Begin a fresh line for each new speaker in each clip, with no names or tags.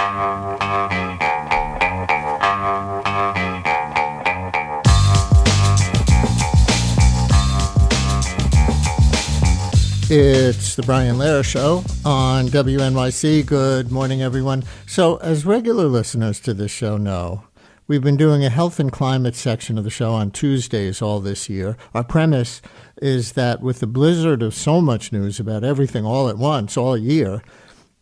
It's the Brian Lehrer Show on WNYC. Good morning, everyone. So, as regular listeners to this show know, we've been doing a health and climate section of the show on Tuesdays all this year. Our premise is that with the blizzard of so much news about everything all at once, all year,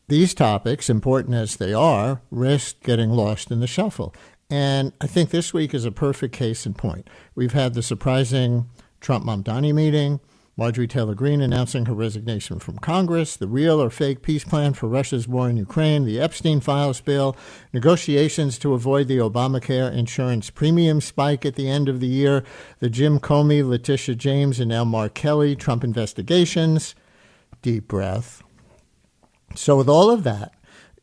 these topics, important as they are, risk getting lost in the shuffle. And I think this week is a perfect case in point. We've had the surprising Trump-Mamdani meeting, Marjorie Taylor Greene announcing her resignation from Congress, the real or fake peace plan for Russia's war in Ukraine, the Epstein files bill, negotiations to avoid the Obamacare insurance premium spike at the end of the year, the Jim Comey, Letitia James, and now Mark Kelly Trump investigations. Deep breath. So with all of that,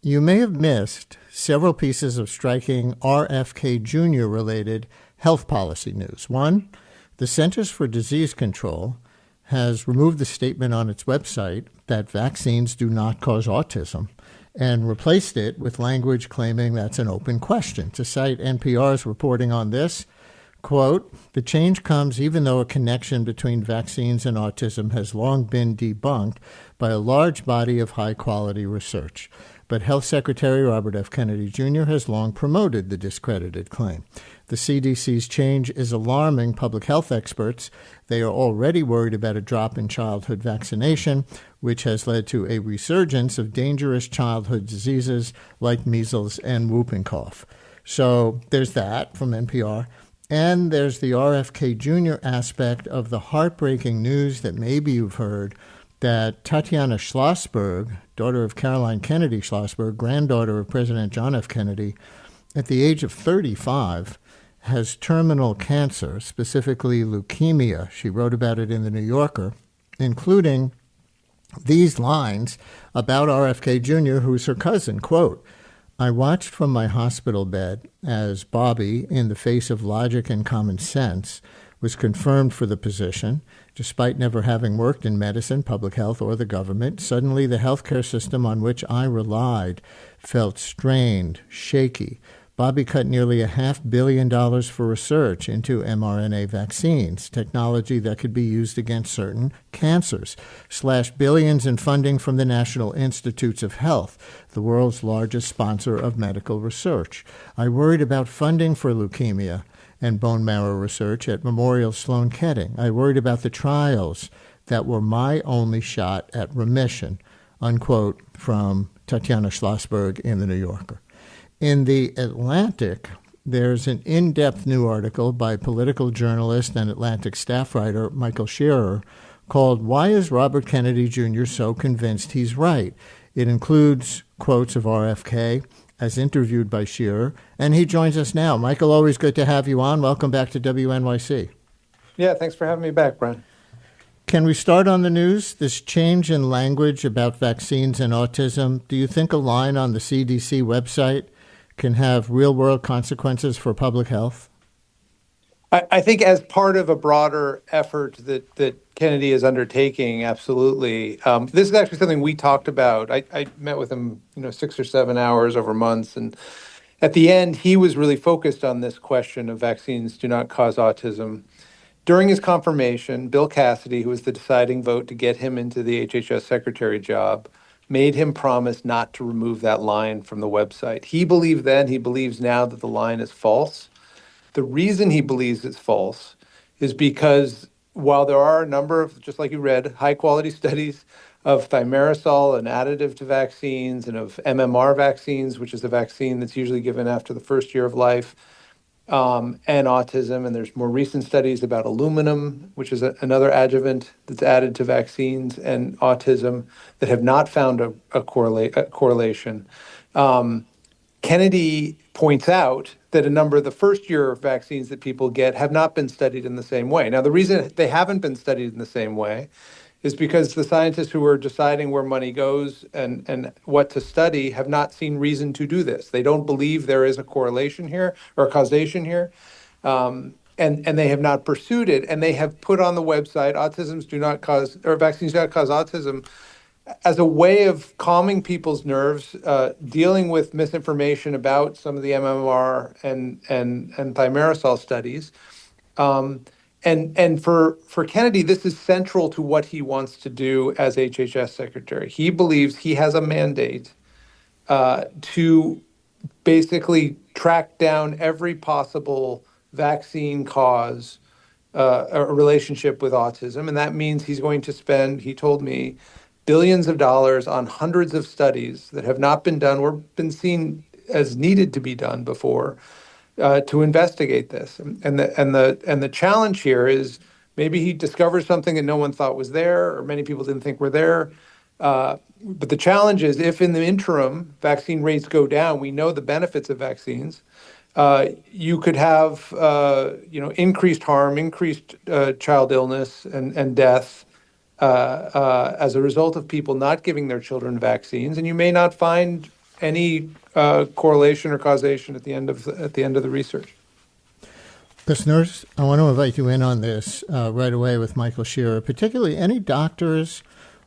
you may have missed several pieces of striking RFK Jr. related health policy news. One, the Centers for Disease Control has removed the statement on its website that vaccines do not cause autism and replaced it with language claiming that's an open question. To cite NPR's reporting on this, quote, the change comes even though a connection between vaccines and autism has long been debunked by a large body of high-quality research. But Health Secretary Robert F. Kennedy Jr. has long promoted the discredited claim. The CDC's change is alarming public health experts. They are already worried about a drop in childhood vaccination, which has led to a resurgence of dangerous childhood diseases like measles and whooping cough. So there's that from NPR. And there's the RFK Jr. aspect of the heartbreaking news that maybe you've heard that Tatiana Schlossberg, daughter of Caroline Kennedy Schlossberg, granddaughter of President John F. Kennedy, at the age of 35, has terminal cancer, specifically leukemia. She wrote about it in The New Yorker, including these lines about RFK Jr., who's her cousin, quote, I watched from my hospital bed as Bobby, in the face of logic and common sense, was confirmed for the position. Despite never having worked in medicine, public health, or the government, suddenly the healthcare system on which I relied felt strained, shaky. Bobby cut nearly $500 million for research into mRNA vaccines, technology that could be used against certain cancers, slashed billions in funding from the National Institutes of Health, the world's largest sponsor of medical research. I worried about funding for leukemia and bone marrow research at Memorial Sloan Kettering. I worried about the trials that were my only shot at remission, unquote, from Tatiana Schlossberg in The New Yorker. In The Atlantic, there's an in-depth new article by political journalist and Atlantic staff writer Michael Shearer called Why is Robert Kennedy Jr. so convinced he's right? It includes quotes of RFK as interviewed by Shearer, and he joins us now. Michael, always good to have you on. Welcome back to WNYC.
Yeah, thanks for having me back, Brian.
Can we start on the news? This change in language about vaccines and autism, do you think a line on the CDC website can have real-world consequences for public health?
I think as part of a broader effort that Kennedy is undertaking, absolutely. This is actually something we talked about. I met with him, 6 or 7 hours over months, and at the end, he was really focused on this question of vaccines do not cause autism. During his confirmation, Bill Cassidy, who was the deciding vote to get him into the HHS secretary job, made him promise not to remove that line from the website. He believed then, he believes now that the line is false. The reason he believes it's false is because while there are a number of, just like you read, high-quality studies of thimerosal, an additive to vaccines, and of MMR vaccines, which is a vaccine that's usually given after the first year of life, and autism, and there's more recent studies about aluminum, which is another adjuvant that's added to vaccines, and autism that have not found a correlation. Kennedy points out that a number of the first-year vaccines that people get have not been studied in the same way. Now, the reason they haven't been studied in the same way is because the scientists who are deciding where money goes and what to study have not seen reason to do this. They don't believe there is a correlation here or causation here, and they have not pursued it. And they have put on the website, vaccines do not cause autism, as a way of calming people's nerves, dealing with misinformation about some of the MMR and thimerosal studies. And for Kennedy, this is central to what he wants to do as HHS secretary. He believes he has a mandate to basically track down every possible vaccine cause a relationship with autism. And that means he's going to spend, he told me, billions of dollars on hundreds of studies that have not been done or been seen as needed to be done before to investigate this. And the challenge here is maybe he discovers something that no one thought was there, or many people didn't think were there. But the challenge is, if in the interim vaccine rates go down, we know the benefits of vaccines. You could have increased harm, increased child illness and death as a result of people not giving their children vaccines, and you may not find any correlation or causation at the end of the research.
Listeners, I want to invite you in on this right away with Michael Shearer, particularly any doctors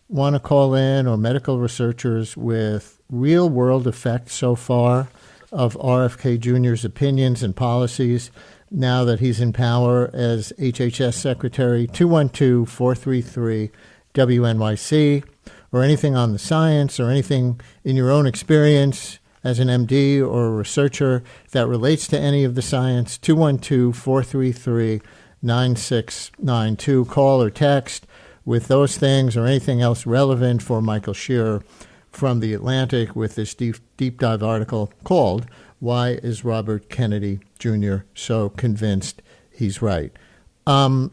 want to call in or medical researchers with real-world effects so far of RFK Jr.'s opinions and policies now that he's in power as HHS Secretary. 212-433-WNYC, or anything on the science or anything in your own experience as an MD or a researcher that relates to any of the science. 212-433-9692. Call or text with those things or anything else relevant for Michael Shearer from The Atlantic with this deep dive article called "Why is Robert Kennedy Jr. So Convinced He's Right?" I'm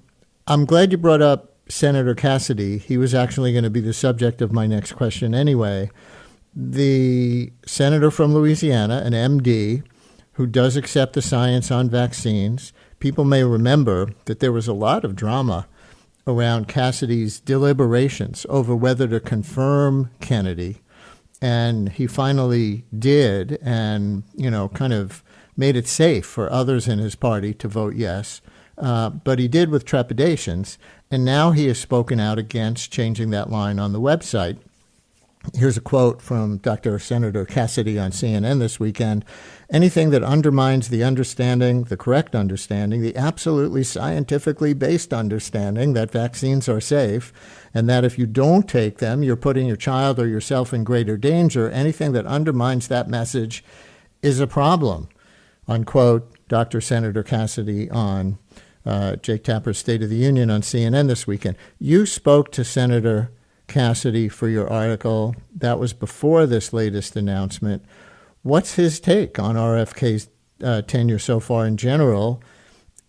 glad you brought up Senator Cassidy. He was actually going to be the subject of my next question anyway. The senator from Louisiana, an MD, who does accept the science on vaccines. People may remember that there was a lot of drama around Cassidy's deliberations over whether to confirm Kennedy. And he finally did and, kind of made it safe for others in his party to vote yes. But he did with trepidations. And now he has spoken out against changing that line on the website. Here's a quote from Dr. Senator Cassidy on CNN this weekend. "Anything that undermines the understanding, the correct understanding, the absolutely scientifically based understanding that vaccines are safe, and that if you don't take them, you're putting your child or yourself in greater danger, anything that undermines that message is a problem," unquote. Dr. Senator Cassidy on Jake Tapper's State of the Union on CNN this weekend. You spoke to Senator Cassidy for your article. That was before this latest announcement. What's his take on RFK's tenure so far in general,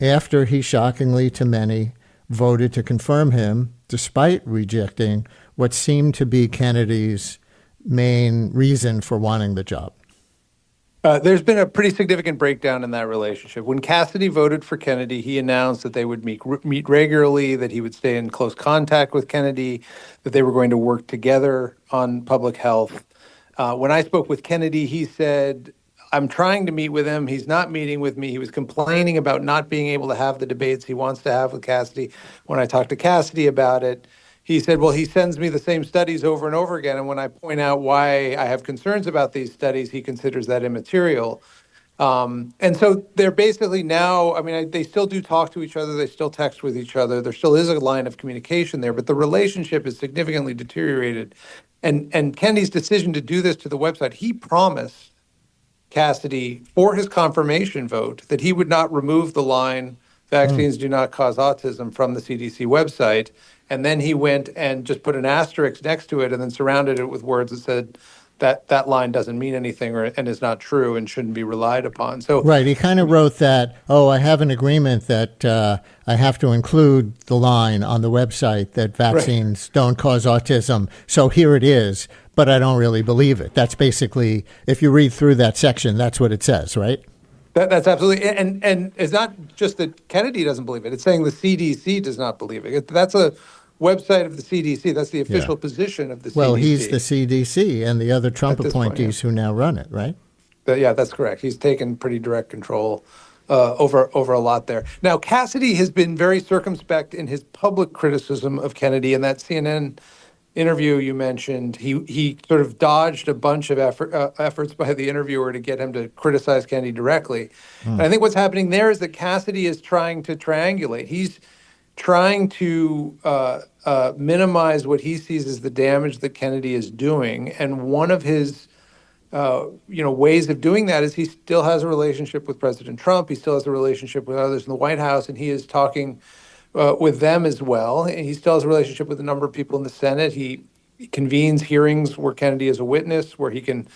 after he shockingly to many voted to confirm him, despite rejecting what seemed to be Kennedy's main reason for wanting the job?
There's been a pretty significant breakdown in that relationship. When Cassidy voted for Kennedy, he announced that they would meet regularly, that he would stay in close contact with Kennedy, that they were going to work together on public health. When I spoke with Kennedy, he said, "I'm trying to meet with him. He's not meeting with me." He was complaining about not being able to have the debates he wants to have with Cassidy. When I talked to Cassidy about it, he said, "Well, he sends me the same studies over and over again. And when I point out why I have concerns about these studies, he considers that immaterial." And so they're basically now, they still do talk to each other. They still text with each other. There still is a line of communication there, but the relationship is significantly deteriorated. And Kennedy's decision to do this to the website, he promised Cassidy for his confirmation vote that he would not remove the line, "Vaccines do not cause autism," from the CDC website. And then he went and just put an asterisk next to it and then surrounded it with words that said that line doesn't mean anything and is not true and shouldn't be relied upon. So
right, he kind of wrote that, I have an agreement that I have to include the line on the website that vaccines don't cause autism. So here it is, but I don't really believe it. That's basically, if you read through that section, that's what it says, right?
That's absolutely, and it's not just that Kennedy doesn't believe it. It's saying the CDC does not believe it. That's a website of the CDC. That's the official position of the CDC.
Well, he's the CDC and the other Trump appointees who now run it, right?
Yeah, that's correct. He's taken pretty direct control over a lot there. Now, Cassidy has been very circumspect in his public criticism of Kennedy, and that CNN interview you mentioned, he sort of dodged a bunch of efforts by the interviewer to get him to criticize Kennedy directly. And I think what's happening there is that Cassidy is trying to triangulate. He's trying to minimize what he sees as the damage that Kennedy is doing, and one of his ways of doing that is he still has a relationship with President Trump. He still has a relationship with others in the White House, and he is talking with them as well. And he still has a relationship with a number of people in the Senate. He convenes hearings where Kennedy is a witness, where he can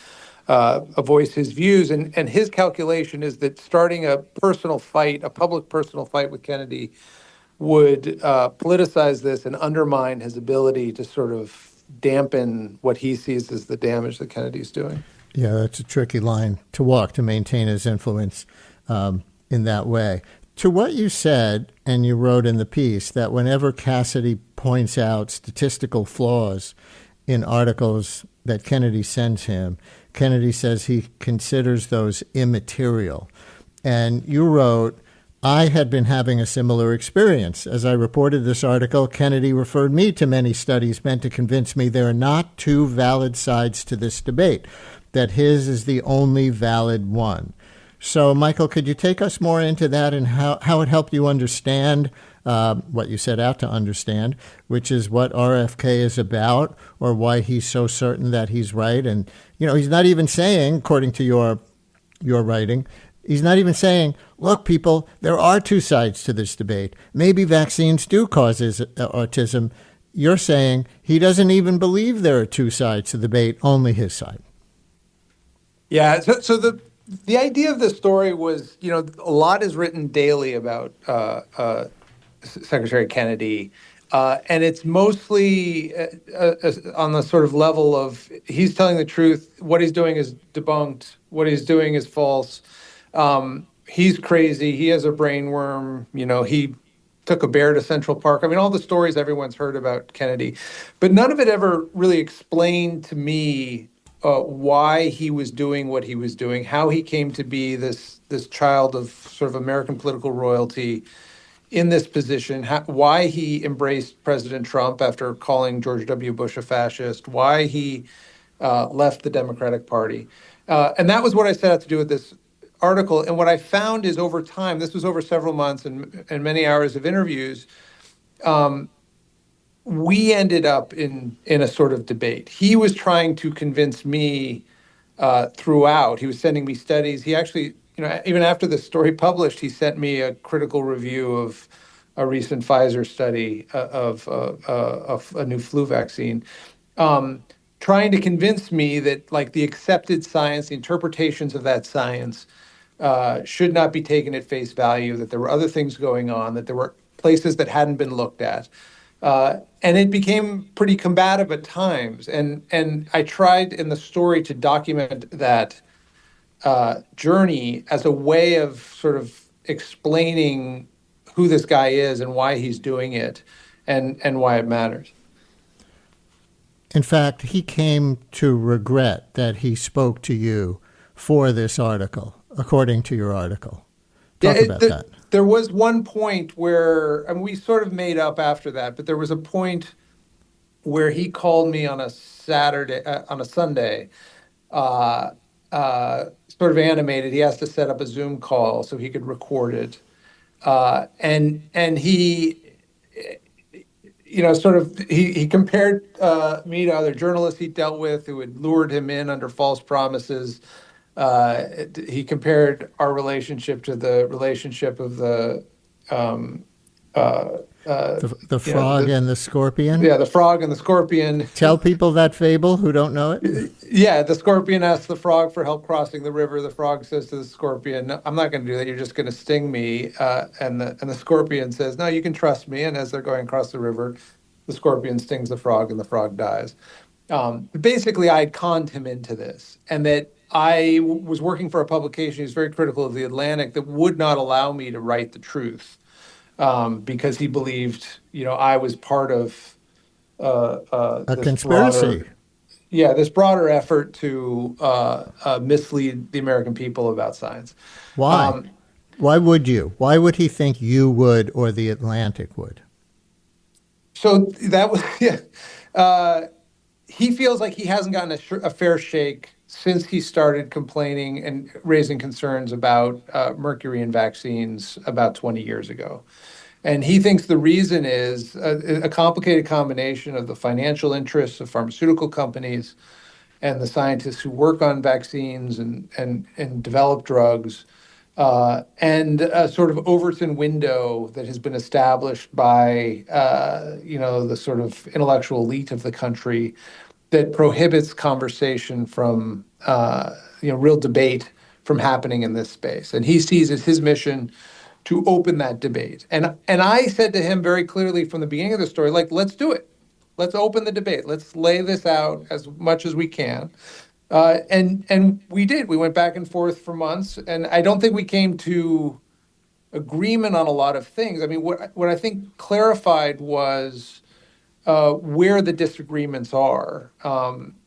voice his views. And his calculation is that starting a personal fight, a public personal fight with Kennedy, would politicize this and undermine his ability to sort of dampen what he sees as the damage that Kennedy's doing.
Yeah, that's a tricky line to walk to maintain his influence in that way. To what you said, and you wrote in the piece, that whenever Cassidy points out statistical flaws in articles that Kennedy sends him, Kennedy says he considers those immaterial. And you wrote, I had been having a similar experience. As I reported this article, Kennedy referred me to many studies meant to convince me there are not two valid sides to this debate, that his is the only valid one. So, Michael, could you take us more into that and how it helped you understand what you set out to understand, which is what RFK is about, or why he's so certain that he's right? And, he's not even saying, according to your writing, he's not even saying, look, people, there are two sides to this debate. Maybe vaccines do cause autism. You're saying he doesn't even believe there are two sides to the debate, only his side.
Yeah, so the idea of this story was, a lot is written daily about Secretary Kennedy, and it's mostly on the sort of level of he's telling the truth, what he's doing is debunked, what he's doing is false. He's crazy. He has a brain worm. He took a bear to Central Park. I mean, all the stories everyone's heard about Kennedy, but none of it ever really explained to me why he was doing what he was doing, how he came to be this child of sort of American political royalty in this position, why he embraced President Trump after calling George W. Bush a fascist, why he left the Democratic Party. And that was what I set out to do with this article. And what I found is over time, this was over several months and many hours of interviews, we ended up in a sort of debate. He was trying to convince me throughout. He was sending me studies. He actually, even after the story published, he sent me a critical review of a recent Pfizer study of a new flu vaccine, trying to convince me that the accepted science, the interpretations of that science should not be taken at face value, that there were other things going on, that there were places that hadn't been looked at. And it became pretty combative at times. And I tried in the story to document that journey as a way of sort of explaining who this guy is and why he's doing it and why it matters.
In fact, he came to regret that he spoke to you for this article, according to your article. Talk about that.
There was one point where, we sort of made up after that, but there was a point where he called me on a Sunday, sort of animated. He has to set up a Zoom call so he could record it. And he, he compared me to other journalists he dealt with who had lured him in under false promises. He compared our relationship to the relationship of the
frog and the scorpion?
Yeah, the frog and the scorpion.
Tell people that fable who don't know it.
Yeah, the scorpion asks the frog for help crossing the river. The frog says to the scorpion, "No, I'm not going to do that. You're just going to sting me." And the scorpion says, "No, you can trust me." And as they're going across the river, the scorpion stings the frog and the frog dies. Basically, I had conned him into this, and that I was working for a publication. He was very critical of The Atlantic that would not allow me to write the truth because he believed, I was part of
a conspiracy.
This broader effort to mislead the American people about science.
Why? Why would you? Why would he think you would or The Atlantic would?
So that was He feels like he hasn't gotten a fair shake since he started complaining and raising concerns about mercury in vaccines about 20 years ago. And he thinks the reason is a complicated combination of the financial interests of pharmaceutical companies and the scientists who work on vaccines and develop drugs, and a sort of Overton window that has been established by the sort of intellectual elite of the country that prohibits conversation from real debate from happening in this space. And he sees as his mission to open that debate. And I said to him very clearly from the beginning of the story, like, let's do it. Let's open the debate. Let's lay this out as much as we can. And we did. We went back and forth for months, and I don't think we came to agreement on a lot of things. I mean, what I think clarified was where the disagreements are,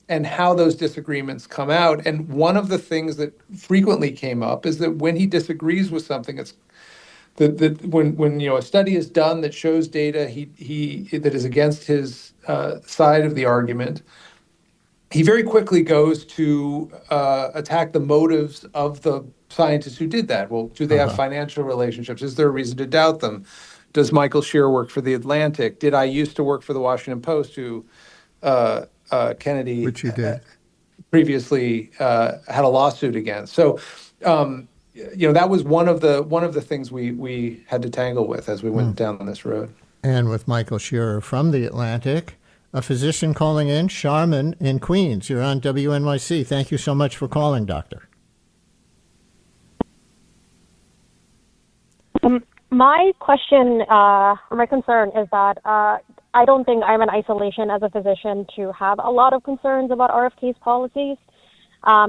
and how those disagreements come out. And one of the things that frequently came up is that when he disagrees with something, it's that when a study is done that shows data he that is against his side of the argument, he very quickly goes to attack the motives of the scientists who did that. Well, do they have financial relationships? Is there a reason to doubt them? Does Michael Shearer work for The Atlantic? Did I used to work for The Washington Post, who Kennedy,
which you did,
previously had a lawsuit against? So, that was one of the things we had to tangle with as we went down this road.
And with Michael Shearer from The Atlantic, a physician calling in, Charmin in Queens. You're on WNYC. Thank you so much for calling, Doctor.
My question, or my concern is that I don't think I'm in isolation as a physician to have a lot of concerns about RFK's policies,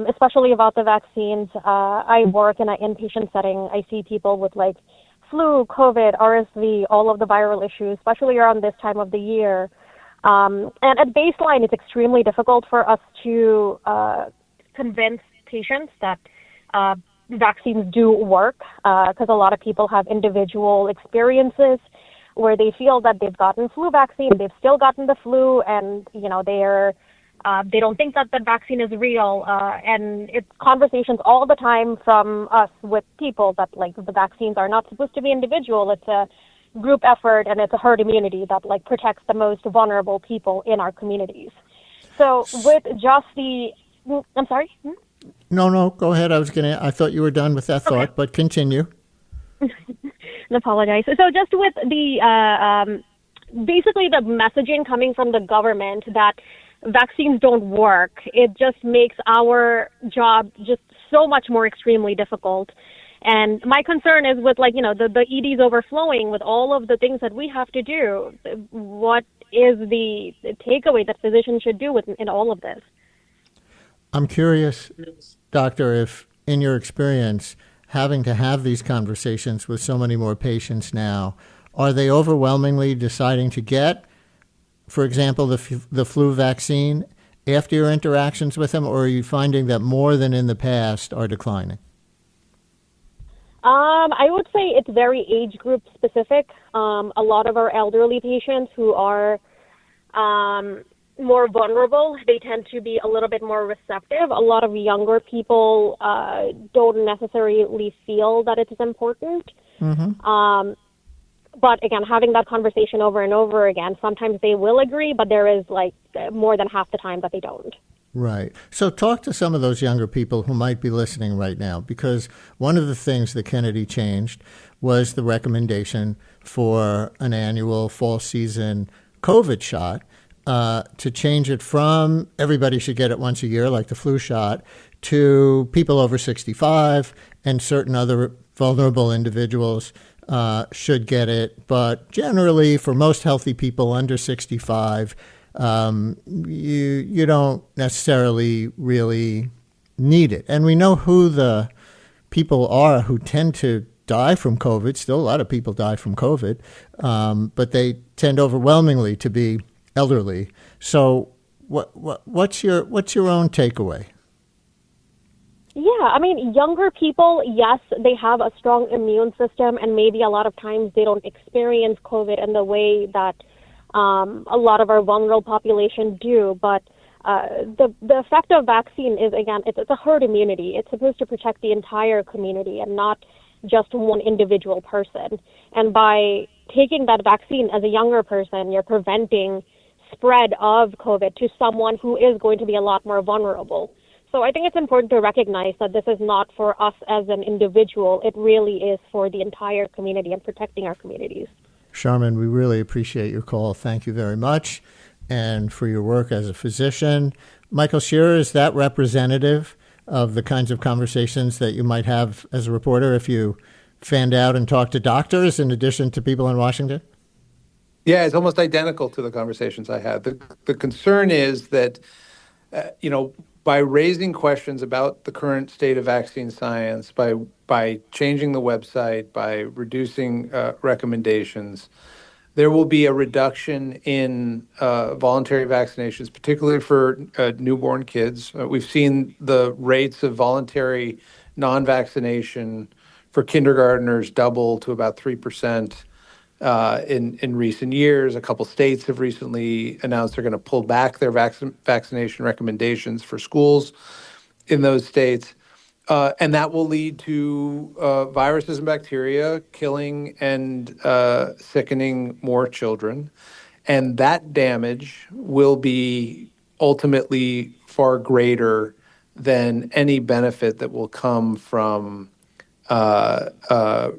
especially about the vaccines. I work in an inpatient setting. I see people with like flu, COVID, RSV, all of the viral issues, especially around this time of the year. And at baseline, it's extremely difficult for us to convince patients that vaccines do work, because a lot of people have individual experiences where they feel that they've gotten flu vaccine, they've still gotten the flu, and they don't think that the vaccine is real. And it's conversations all the time from us with people that like the vaccines are not supposed to be individual. It's a group effort, and it's a herd immunity that like protects the most vulnerable people in our communities. So with just I'm sorry?
No, go ahead. I thought you were done with that thought, but continue.
I apologize. So just with the, basically the messaging coming from the government that vaccines don't work, it just makes our job just so much more extremely difficult. And my concern is with the EDs overflowing with all of the things that we have to do. What is the takeaway that physicians should do in all of this?
I'm curious, Doctor, if in your experience, having to have these conversations with so many more patients now, are they overwhelmingly deciding to get, for example, the flu vaccine after your interactions with them, or are you finding that more than in the past are declining?
I would say it's very age group specific. A lot of our elderly patients who are more vulnerable, they tend to be a little bit more receptive. A lot of younger people don't necessarily feel that it's important. Mm-hmm. But again, having that conversation over and over again, sometimes they will agree, but there is more than half the time that they don't.
Right. So talk to some of those younger people who might be listening right now, because one of the things that Kennedy changed was the recommendation for an annual fall season COVID shot, to change it from everybody should get it once a year, like the flu shot, to people over 65 and certain other vulnerable individuals should get it. But generally, for most healthy people under 65, you don't necessarily really need it. And we know who the people are who tend to die from COVID. Still, a lot of people die from COVID, but they tend overwhelmingly to be elderly. So what's your own takeaway?
Yeah, I mean, younger people, yes, they have a strong immune system, and maybe a lot of times they don't experience COVID in the way that A lot of our vulnerable population do, but the effect of vaccine is, again, it's a herd immunity. It's supposed to protect the entire community and not just one individual person. And by taking that vaccine as a younger person, you're preventing spread of COVID to someone who is going to be a lot more vulnerable. So I think it's important to recognize that this is not for us as an individual. It really is for the entire community and protecting our communities.
Sharman, we really appreciate your call. Thank you very much. And for your work as a physician. Michael Shearer, is that representative of the kinds of conversations that you might have as a reporter if you fanned out and talked to doctors in addition to people in Washington?
Yeah, it's almost identical to the conversations I had. The concern is that, by raising questions about the current state of vaccine science, by changing the website, by reducing recommendations, there will be a reduction in voluntary vaccinations, particularly for newborn kids. We've seen the rates of voluntary non-vaccination for kindergartners double to about 3% in recent years. A couple states have recently announced they're going to pull back their vaccination recommendations for schools in those states. And that will lead to viruses and bacteria killing and sickening more children. And that damage will be ultimately far greater than any benefit that will come from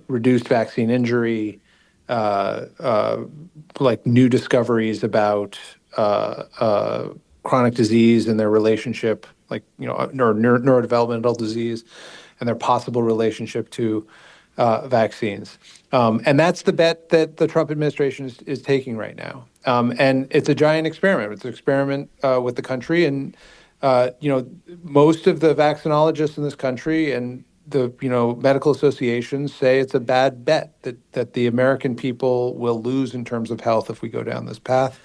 reduced vaccine injury, like new discoveries about chronic disease and their relationship, like, neurodevelopmental disease and their possible relationship to vaccines. And that's the bet that the Trump administration is taking right now. And it's a giant experiment. It's an experiment with the country. And, most of the vaccinologists in this country and the medical associations say it's a bad bet that the American people will lose in terms of health if we go down this path.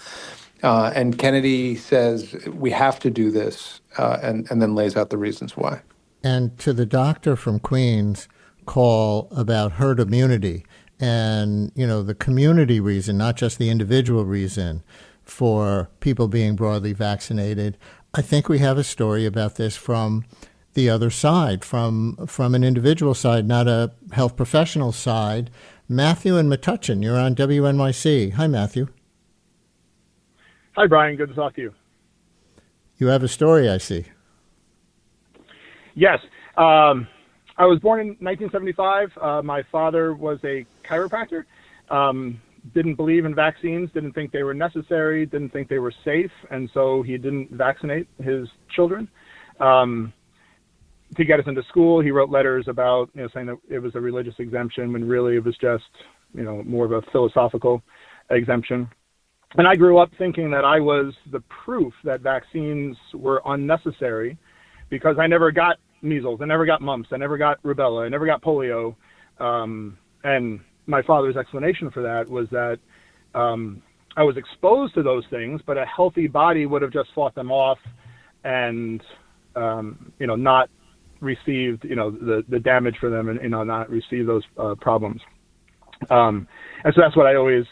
And Kennedy says we have to do this, and then lays out the reasons why.
And to the doctor from Queens call about herd immunity and, the community reason, not just the individual reason for people being broadly vaccinated, I think we have a story about this from the other side, from an individual side, not a health professional side. Matthew and Metuchen, you're on WNYC. Hi, Matthew.
Hi, Brian. Good to talk to you.
You have a story, I see.
Yes. I was born in 1975. My father was a chiropractor. Didn't believe in vaccines, didn't think they were necessary, didn't think they were safe, and so he didn't vaccinate his children. To get us into school, he wrote letters about, saying that it was a religious exemption when really it was just, more of a philosophical exemption. And I grew up thinking that I was the proof that vaccines were unnecessary because I never got measles, I never got mumps, I never got rubella, I never got polio. And my father's explanation for that was that I was exposed to those things, but a healthy body would have just fought them off and, not received, the damage for them and, not receive those problems. And so that's what I always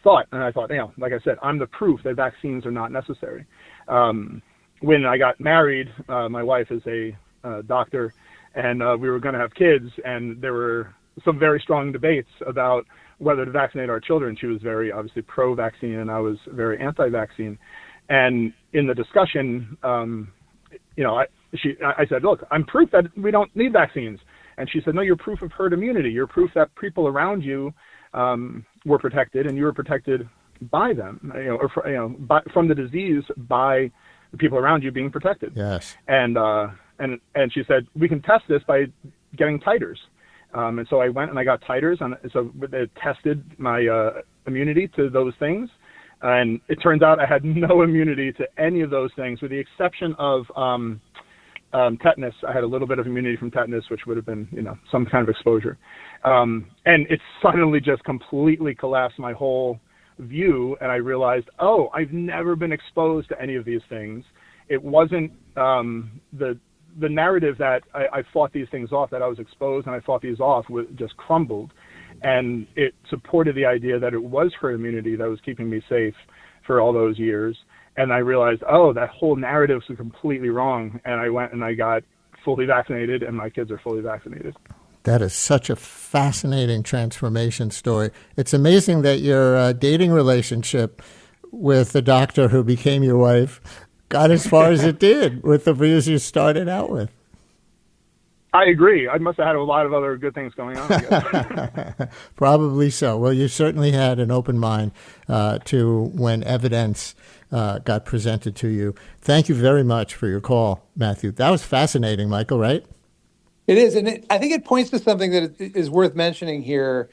thought. And I thought, like I said, I'm the proof that vaccines are not necessary. When I got married, my wife is a doctor, and we were going to have kids, and there were some very strong debates about whether to vaccinate our children. She was very obviously pro-vaccine, and I was very anti-vaccine. And in the discussion, I said, look, I'm proof that we don't need vaccines. And she said, no, you're proof of herd immunity. You're proof that people around you were protected, and you were protected by them, from the disease by the people around you being protected.
Yes.
And she said, we can test this by getting titers. And so I went and I got titers, and so it tested my immunity to those things. And it turns out I had no immunity to any of those things, with the exception of tetanus. I had a little bit of immunity from tetanus, which would have been, some kind of exposure. And it suddenly just completely collapsed my whole view. And I realized, I've never been exposed to any of these things. It wasn't the the narrative that I fought these things off, that I was exposed and I fought these off, just crumbled. And it supported the idea that it was herd immunity that was keeping me safe for all those years. And I realized, oh, that whole narrative was completely wrong. And I went and I got fully vaccinated, and my kids are fully vaccinated.
That is such a fascinating transformation story. It's amazing that your dating relationship with the doctor who became your wife got as far as it did with the views you started out with.
I agree. I must have had a lot of other good things going on, I guess.
Probably so. Well, you certainly had an open mind to when evidence got presented to you. Thank you very much for your call, Matthew. That was fascinating, Michael, right?
It is. And I think it points to something that is worth mentioning here.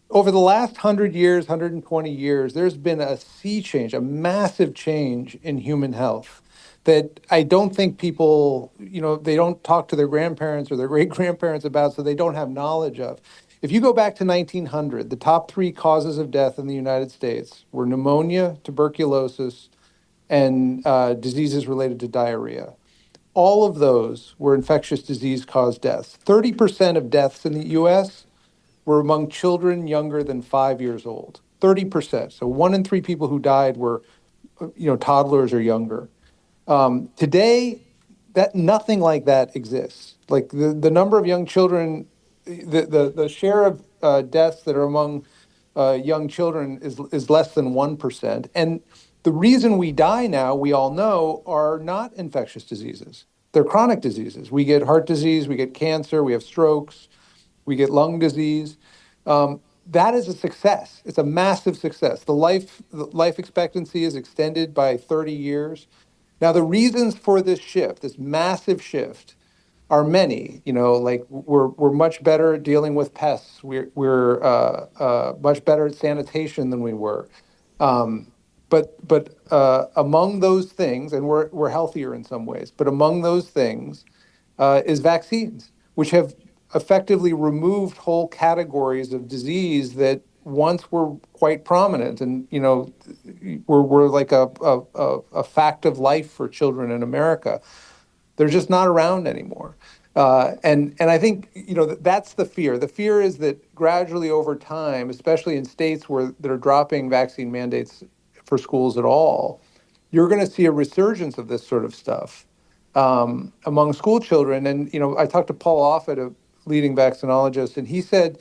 Over the last 100 years, 120 years, there's been a sea change, a massive change in human health that I don't think people, they don't talk to their grandparents or their great-grandparents about, so they don't have knowledge of. If you go back to 1900, the top 3 causes of death in the United States were pneumonia, tuberculosis, and diseases related to diarrhea. All of those were infectious disease-caused deaths. 30% of deaths in the U.S. were among children younger than 5 years old. 30%. So 1 in 3 people who died were, toddlers or younger. Today, that nothing like that exists. Like the number of young children, the share of deaths that are among young children is less than 1%. And the reason we die now, we all know, are not infectious diseases. They're chronic diseases. We get heart disease, we get cancer, we have strokes, we get lung disease. That is a success. It's a massive success. The life expectancy is extended by 30 years. Now, the reasons for this shift, this massive shift, are many. Like we're much better at dealing with pests. We're much better at sanitation than we were. But among those things, and we're healthier in some ways, but among those things is vaccines, which have effectively removed whole categories of disease that once were quite prominent, and were like a fact of life for children in America. They're just not around anymore. And I think that's the fear. The fear is that gradually over time, especially in states that are dropping vaccine mandates for schools at all, you're going to see a resurgence of this sort of stuff among school children. And I talked to Paul Offit, a leading vaccinologist, and he said,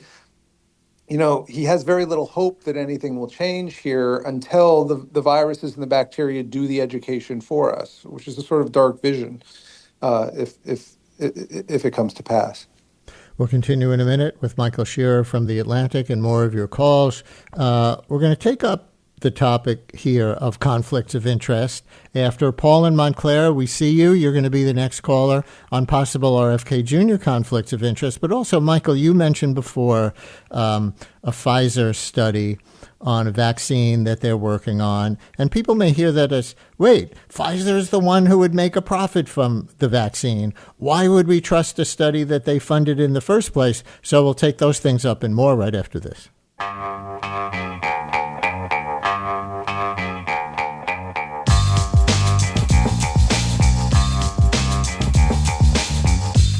he has very little hope that anything will change here until the viruses and the bacteria do the education for us, which is a sort of dark vision if it comes to pass.
We'll continue in a minute with Michael Shearer from The Atlantic and more of your calls. We're going to take up the topic here of conflicts of interest. After Paul in Montclair, we see you. You're going to be the next caller on possible RFK Jr. conflicts of interest. But also, Michael, you mentioned before a Pfizer study on a vaccine that they're working on. And people may hear that as, wait, Pfizer's the one who would make a profit from the vaccine. Why would we trust a study that they funded in the first place? So we'll take those things up and more right after this.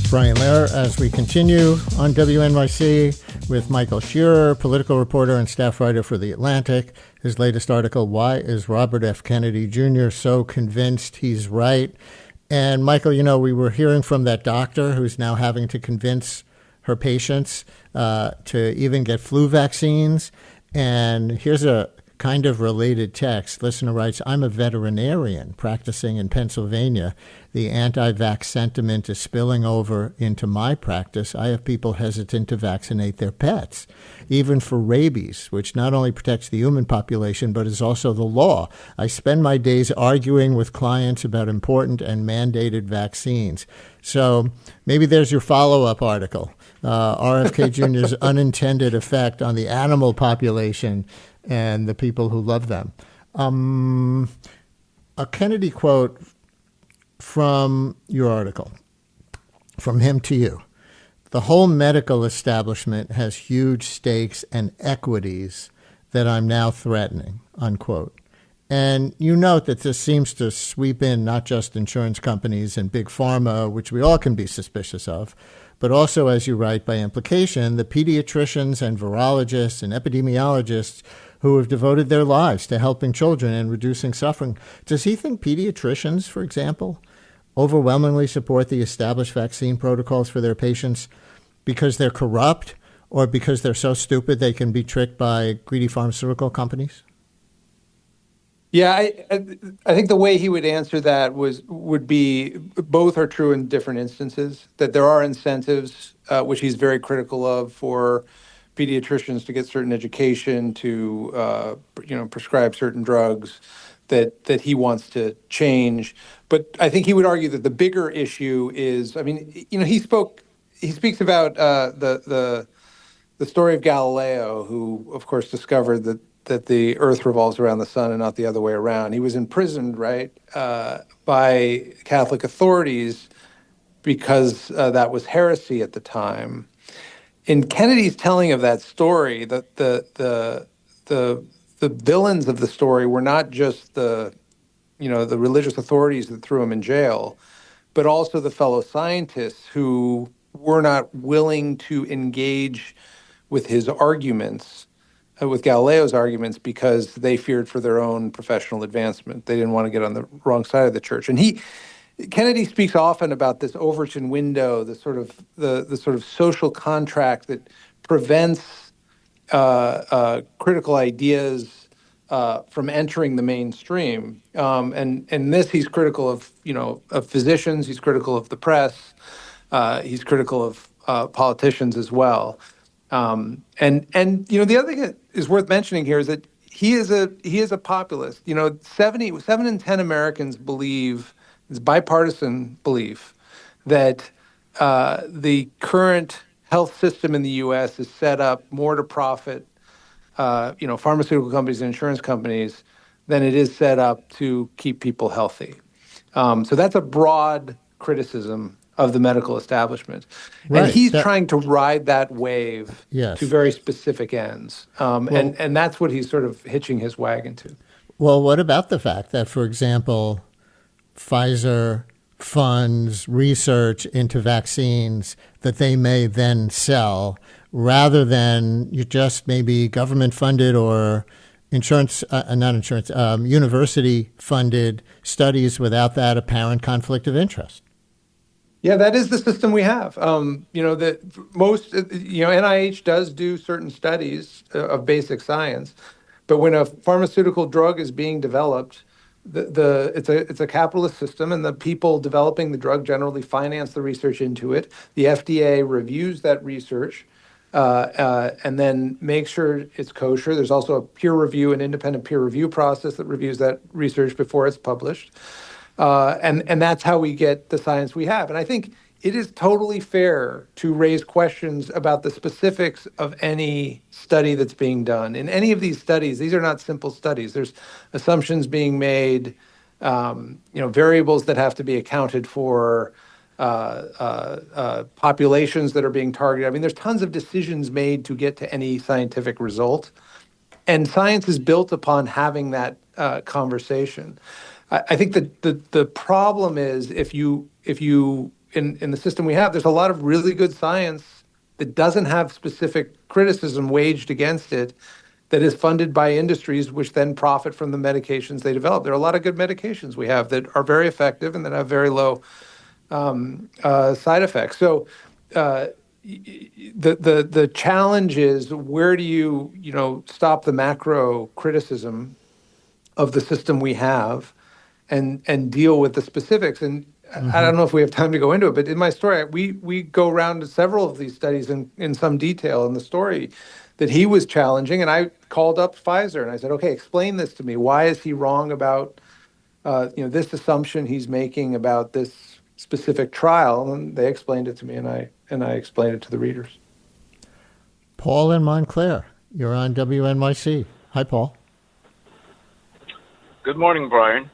Brian Lehrer, as we continue on WNYC with Michael Shearer, political reporter and staff writer for The Atlantic. His latest article, Why is Robert F. Kennedy Jr. so convinced he's right? And Michael, we were hearing from that doctor who's now having to convince her patients to even get flu vaccines. And here's a kind of related text. Listener writes, I'm a veterinarian practicing in Pennsylvania. The anti-vax sentiment is spilling over into my practice. I have people hesitant to vaccinate their pets, even for rabies, which not only protects the human population, but is also the law. I spend my days arguing with clients about important and mandated vaccines. So maybe there's your follow-up article, RFK Jr.'s unintended effect on the animal population and the people who love them. A Kennedy quote from your article, from him to you. The whole medical establishment has huge stakes and equities that I'm now threatening, unquote. And you note that this seems to sweep in not just insurance companies and big pharma, which we all can be suspicious of, but also, as you write, by implication, the pediatricians and virologists and epidemiologists who have devoted their lives to helping children and reducing suffering. Does he think pediatricians, for example, overwhelmingly support the established vaccine protocols for their patients because they're corrupt or because they're so stupid they can be tricked by greedy pharmaceutical companies?
Yeah, I think the way he would answer that would be both are true in different instances, that there are incentives, which he's very critical of, for pediatricians to get certain education, to prescribe certain drugs that he wants to change. But I think he would argue that the bigger issue is, he speaks about the story of Galileo, who of course discovered that the Earth revolves around the sun and not the other way around. He was imprisoned, right, by Catholic authorities because that was heresy at the time. In Kennedy's telling of that story, the villains of the story were not just the religious authorities that threw him in jail, but also the fellow scientists who were not willing to engage with his arguments, with Galileo's arguments, because they feared for their own professional advancement. They didn't want to get on the wrong side of the church. And Kennedy speaks often about this Overton window, the sort of social contract that prevents critical ideas from entering the mainstream. And this, he's critical of physicians. He's critical of the press. He's critical of politicians as well. And the other thing that is worth mentioning here is that he is a populist. 7 in 10 Americans believe, it's bipartisan belief, that the current health system in the U.S. is set up more to profit, pharmaceutical companies and insurance companies than it is set up to keep people healthy. So that's a broad criticism of the medical establishment. Right. And he's trying to ride that wave to very specific ends. And that's what he's sort of hitching his wagon to.
Well, what about the fact that, for example, Pfizer funds research into vaccines that they may then sell rather than you just maybe government funded or university funded studies without that apparent conflict of interest?
Yeah, that is the system we have. NIH does do certain studies of basic science, but when a pharmaceutical drug is being developed, it's a capitalist system, and the people developing the drug generally finance the research into it. The FDA reviews that research and then makes sure it's kosher. There's also a an independent peer review process that reviews that research before it's published. And that's how we get the science we have. And I think it is totally fair to raise questions about the specifics of any study that's being done. In any of these studies, these are not simple studies. There's assumptions being made, variables that have to be accounted for, populations that are being targeted. I mean, there's tons of decisions made to get to any scientific result. And science is built upon having that conversation. I think that the problem is if you in the system we have, there's a lot of really good science that doesn't have specific criticism waged against it, that is funded by industries which then profit from the medications they develop. There are a lot of good medications we have that are very effective and that have very low side effects. So the challenge is, where do you stop the macro criticism of the system we have and deal with the specifics? And I don't know if we have time to go into it, but in my story, we go around to several of these studies in some detail in the story that he was challenging. And I called up Pfizer and I said, okay, explain this to me. Why is he wrong about this assumption he's making about this specific trial? And they explained it to me, and I explained it to the readers.
Paul in Montclair, you're on WNYC. Hi, Paul.
Good morning, Brian.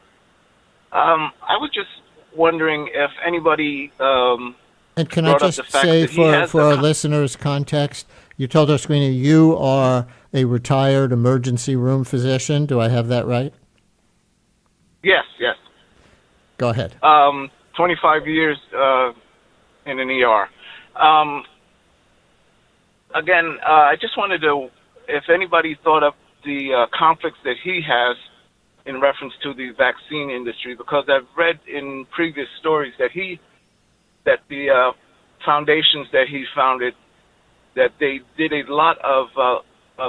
I was just wondering if anybody
and can I just say for our listeners' context, you told our screener you are a retired emergency room physician. Do I have that right?
Yes.
Go ahead.
25 years in an ER. Again, I just wanted to, if anybody thought of the conflicts that he has in reference to the vaccine industry, because I've read in previous stories that the foundations that he founded, that they did a lot of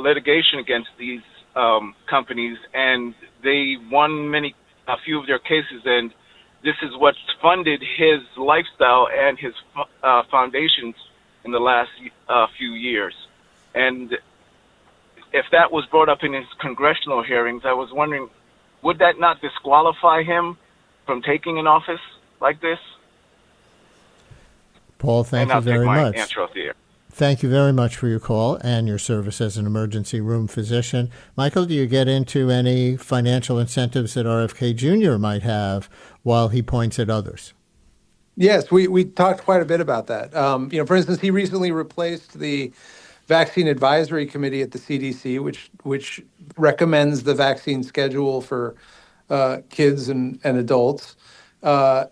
litigation against these companies, and they won a few of their cases, and this is what's funded his lifestyle and his foundations in the last few years. And if that was brought up in his congressional hearings, I was wondering, would that not disqualify him from taking an office like this?
Paul, thank you very much.
Answer off the air.
Thank you very much for your call and your service as an emergency room physician. Michael, do you get into any financial incentives that RFK Jr. might have while he points at others?
Yes, we talked quite a bit about that. For instance, he recently replaced the Vaccine Advisory Committee at the CDC, which recommends the vaccine schedule for kids and adults.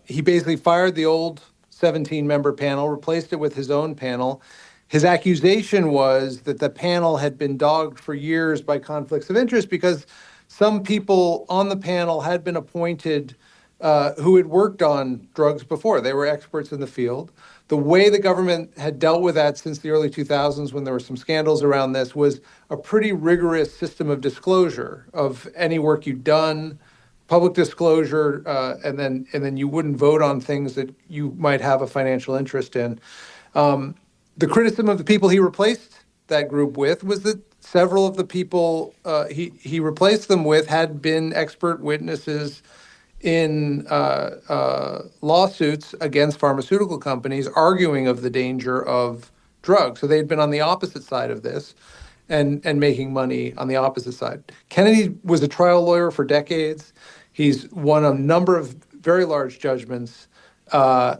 He basically fired the old 17-member panel, replaced it with his own panel. His accusation was that the panel had been dogged for years by conflicts of interest because some people on the panel had been appointed who had worked on drugs before. They were experts in the field. The way the government had dealt with that since the early 2000s, when there were some scandals around this, was a pretty rigorous system of disclosure of any work you'd done, public disclosure, and then you wouldn't vote on things that you might have a financial interest in. The criticism of the people he replaced that group with was that several of the people he replaced them with had been expert witnesses in lawsuits against pharmaceutical companies arguing of the danger of drugs. So they'd been on the opposite side of this and making money on the opposite side. Kennedy was a trial lawyer for decades. He's won a number of very large judgments,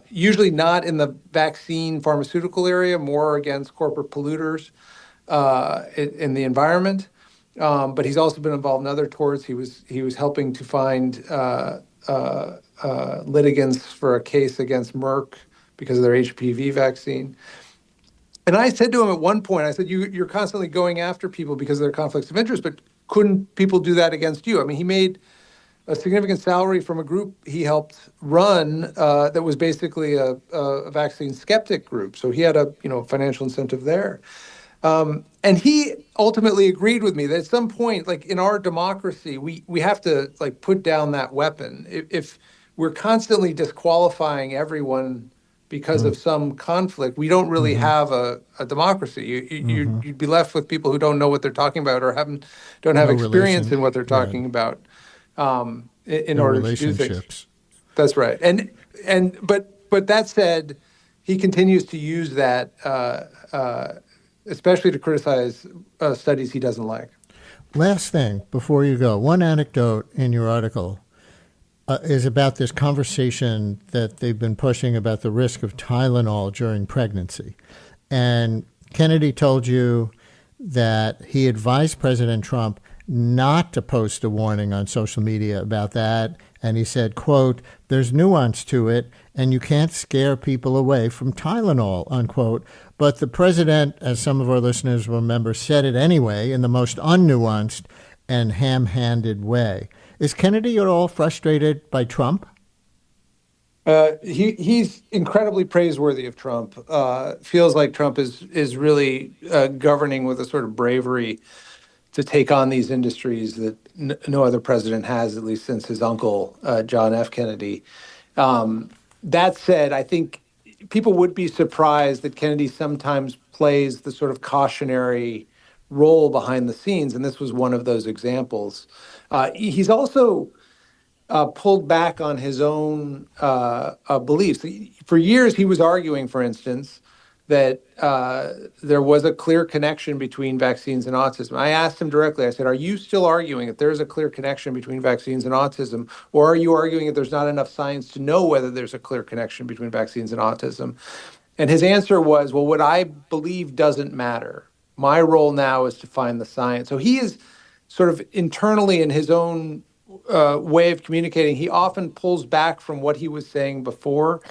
usually not in the vaccine pharmaceutical area, more against corporate polluters in the environment. But he's also been involved in other torts. He was helping to find litigants for a case against Merck because of their HPV vaccine. And I said to him at one point, I said, you're constantly going after people because of their conflicts of interest, but couldn't people do that against you? I mean, he made a significant salary from a group he helped run that was basically a vaccine skeptic group. So he had a financial incentive there. And he ultimately agreed with me that at some point, like in our democracy, we have to put down that weapon. If we're constantly disqualifying everyone because of some conflict, we don't really have a democracy. You'd be left with people who don't know what they're talking about or don't have experience in what they're talking about in order to do things. That's right. But that said, he continues to use that. Especially to criticize studies he doesn't like.
Last thing before you go, one anecdote in your article is about this conversation that they've been pushing about the risk of Tylenol during pregnancy. And Kennedy told you that he advised President Trump not to post a warning on social media about that. And he said, quote, "There's nuance to it, and you can't scare people away from Tylenol," unquote. But the president, as some of our listeners will remember, said it anyway in the most unnuanced and ham-handed way. Is Kennedy at all frustrated by Trump?
He's incredibly praiseworthy of Trump. Feels like Trump is really governing with a sort of bravery to take on these industries that no other president has, at least since his uncle, John F. Kennedy. That said, I think people would be surprised that Kennedy sometimes plays the sort of cautionary role behind the scenes, and this was one of those examples. He's also pulled back on his own beliefs. For years, he was arguing, for instance, that there was a clear connection between vaccines and autism. I asked him directly, I said, are you still arguing that there's a clear connection between vaccines and autism, or are you arguing that there's not enough science to know whether there's a clear connection between vaccines and autism? And his answer was, well, what I believe doesn't matter. My role now is to find the science. So he is sort of internally in his own way of communicating. He often pulls back from what he was saying before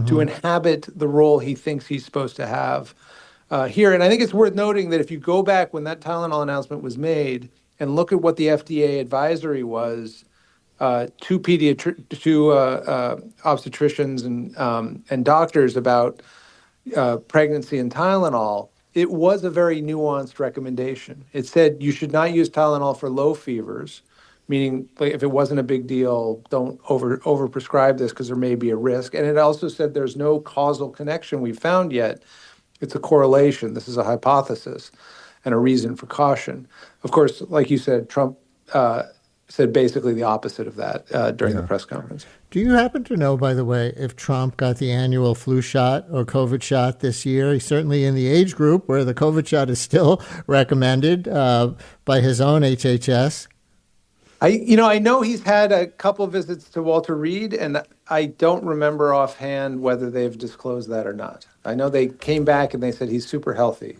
to inhabit the role he thinks he's supposed to have here. And I think it's worth noting that if you go back when that Tylenol announcement was made and look at what the FDA advisory was to obstetricians and doctors about pregnancy and Tylenol, it was a very nuanced recommendation. It said you should not use Tylenol for low fevers, meaning like, if it wasn't a big deal, don't over prescribe this because there may be a risk. And it also said there's no causal connection we've found yet. It's a correlation. This is a hypothesis and a reason for caution. Of course, like you said, Trump said basically the opposite of that during the press conference.
Do you happen to know, by the way, if Trump got the annual flu shot or COVID shot this year? He's certainly in the age group where the COVID shot is still recommended by his own HHS.
I know he's had a couple of visits to Walter Reed, and I don't remember offhand whether they've disclosed that or not. I know they came back and they said he's super healthy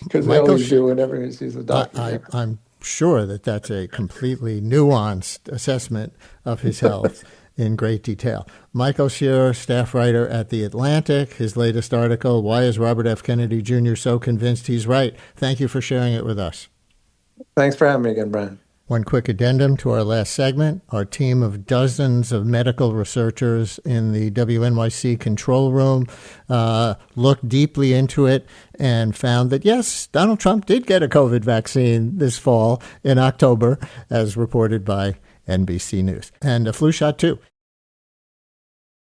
because they always do whenever he sees a doctor.
I'm sure that that's a completely nuanced assessment of his health in great detail. Michael Shearer, staff writer at The Atlantic, his latest article, Why is Robert F. Kennedy Jr. so convinced he's right? Thank you for sharing it with us.
Thanks for having me again, Brian.
One quick addendum to our last segment. Our team of dozens of medical researchers in the WNYC control room looked deeply into it and found that, yes, Donald Trump did get a COVID vaccine this fall in October, as reported by NBC News, and a flu shot, too.